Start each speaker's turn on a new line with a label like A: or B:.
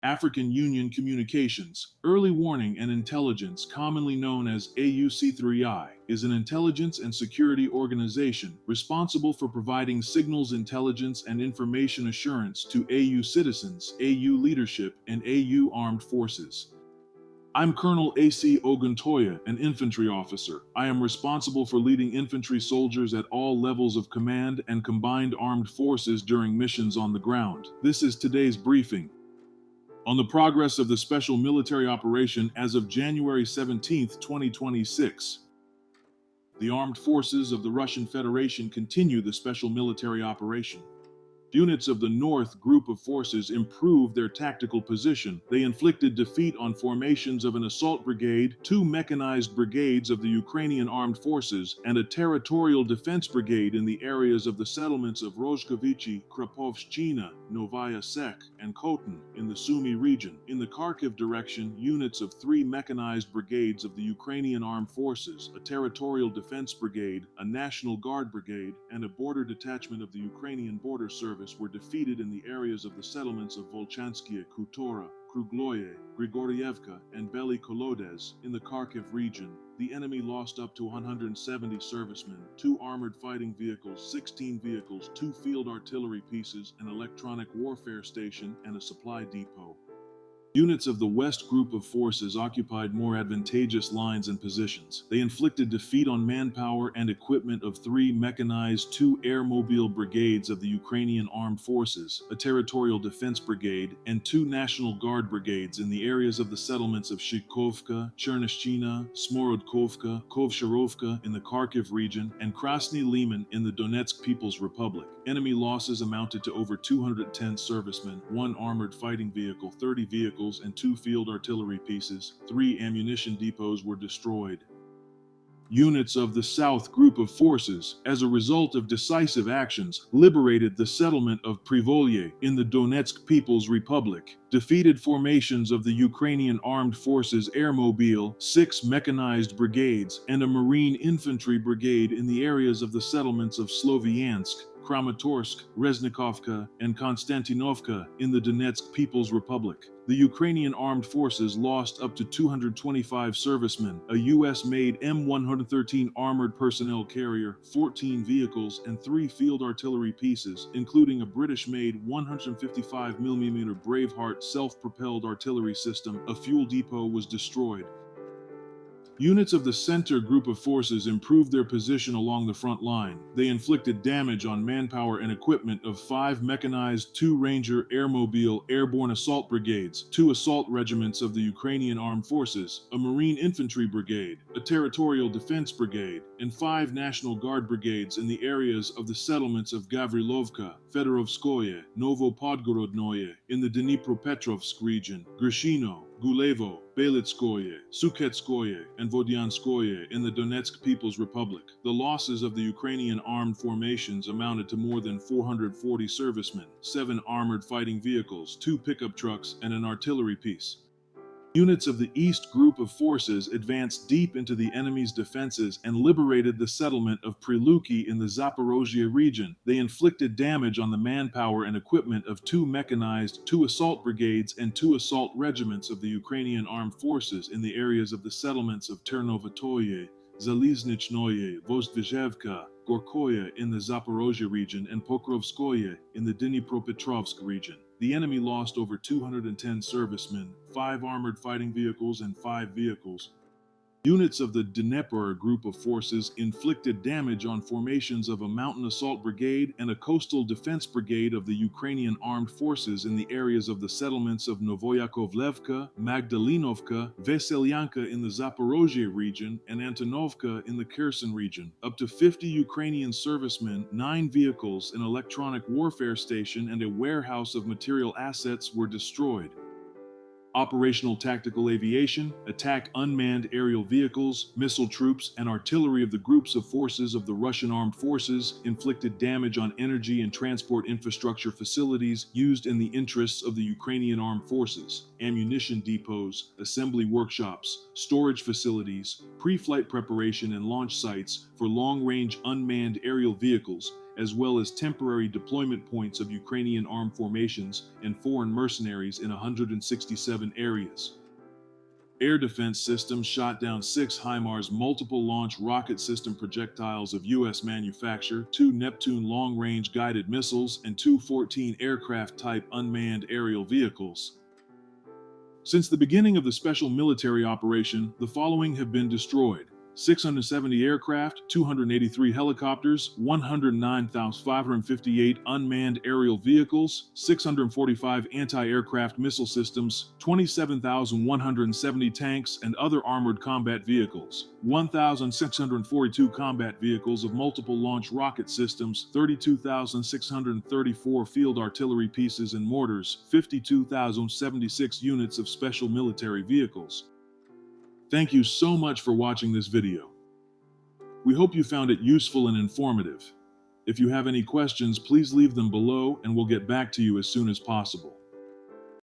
A: African Union Communications, Early Warning and Intelligence, commonly known as AUC3I, is an intelligence and security organization responsible for providing signals intelligence and information assurance to AU citizens, AU leadership, and AU armed forces. I'm Colonel A.C. Oguntoya, an infantry officer. I am responsible for leading infantry soldiers at all levels of command and combined armed forces during missions on the ground. This is today's briefing on the progress of the special military operation as of January 17, 2026. The armed forces of the Russian Federation continue the special military operation. Units of the North Group of Forces improved their tactical position. They inflicted defeat on formations of an assault brigade, two mechanized brigades of the Ukrainian Armed Forces, and a territorial defense brigade in the areas of the settlements of Rozhkovichi, Krapovshchina, Novaya Sek, and Khotin in the Sumy region. In the Kharkiv direction, units of three mechanized brigades of the Ukrainian Armed Forces, a territorial defense brigade, a National Guard brigade, and a border detachment of the Ukrainian Border Service were defeated in the areas of the settlements of Volchanskia, Kutora, Krugloye, Grigorievka, and Bely Kolodez in the Kharkiv region. The enemy lost up to 170 servicemen, two armored fighting vehicles, 16 vehicles, two field artillery pieces, an electronic warfare station, and a supply depot. Units of the West Group of Forces occupied more advantageous lines and positions. They inflicted defeat on manpower and equipment of three mechanized, two airmobile brigades of the Ukrainian Armed Forces, a territorial defense brigade, and two National Guard brigades in the areas of the settlements of Shikovka, Chernishchina, Smorodkovka, Kovsharovka in the Kharkiv region, and Krasny Liman in the Donetsk People's Republic. Enemy losses amounted to over 210 servicemen, one armored fighting vehicle, 30 vehicles, and two field artillery pieces. Three ammunition depots were destroyed. Units of the South Group of Forces, as a result of decisive actions, liberated the settlement of Privolye in the Donetsk People's Republic, defeated formations of the Ukrainian Armed Forces Airmobile, 6 mechanized brigades, and a Marine Infantry brigade in the areas of the settlements of Sloviansk, Kramatorsk, Reznikovka, and Konstantinovka in the Donetsk People's Republic. The Ukrainian Armed Forces lost up to 225 servicemen, a U.S.-made M113 armored personnel carrier, 14 vehicles, and 3 field artillery pieces, including a British-made 155mm Braveheart self-propelled artillery system. A fuel depot was destroyed. Units of the Center Group of Forces improved their position along the front line. They inflicted damage on manpower and equipment of 5 mechanized, 2 Ranger Airmobile airborne assault brigades, 2 assault regiments of the Ukrainian Armed Forces, a Marine Infantry brigade, a territorial defense brigade, and 5 National Guard brigades in the areas of the settlements of Gavrilovka, Fedorovskoye, Novopodgorodnoye in the Dnipropetrovsk region, Grishino, Gulevo, Belitskoye, Suketskoye, and Vodianskoye in the Donetsk People's Republic. The losses of the Ukrainian armed formations amounted to more than 440 servicemen, 7 armored fighting vehicles, 2 pickup trucks, and an artillery piece. Units of the East Group of Forces advanced deep into the enemy's defenses and liberated the settlement of Priluki in the Zaporozhye region. They inflicted damage on the manpower and equipment of 2 mechanized, 2 assault brigades, and 2 assault regiments of the Ukrainian Armed Forces in the areas of the settlements of Ternovatoye, Zaliznichnoye, Vozdvizhevka, Gorkoye in the Zaporozhye region, and Pokrovskoye in the Dnipropetrovsk region. The enemy lost over 210 servicemen, 5 armored fighting vehicles, and 5 vehicles. Units of the Dnepr Group of Forces inflicted damage on formations of a mountain assault brigade and a coastal defense brigade of the Ukrainian Armed Forces in the areas of the settlements of Novoyakovlevka, Magdalinovka, Veselyanka in the Zaporozhye region, and Antonovka in the Kherson region. Up to 50 Ukrainian servicemen, 9 vehicles, an electronic warfare station, and a warehouse of material assets were destroyed. Operational tactical aviation, attack unmanned aerial vehicles, missile troops, and artillery of the groups of forces of the Russian Armed Forces inflicted damage on energy and transport infrastructure facilities used in the interests of the Ukrainian Armed Forces, ammunition depots, assembly workshops, storage facilities, pre-flight preparation and launch sites for long-range unmanned aerial vehicles, as well as temporary deployment points of Ukrainian armed formations and foreign mercenaries in 167 areas. Air defense systems shot down 6 HIMARS multiple-launch rocket system projectiles of U.S. manufacture, 2 Neptune long-range guided missiles, and 2 14 aircraft-type unmanned aerial vehicles. Since the beginning of the special military operation, the following have been destroyed: 670 aircraft, 283 helicopters, 109,558 unmanned aerial vehicles, 645 anti-aircraft missile systems, 27,170 tanks and other armored combat vehicles, 1,642 combat vehicles of multiple launch rocket systems, 32,634 field artillery pieces and mortars, 52,076 units of special military vehicles. Thank you so much for watching this video. We hope you found it useful and informative. If you have any questions, please leave them below and we'll get back to you as soon as possible.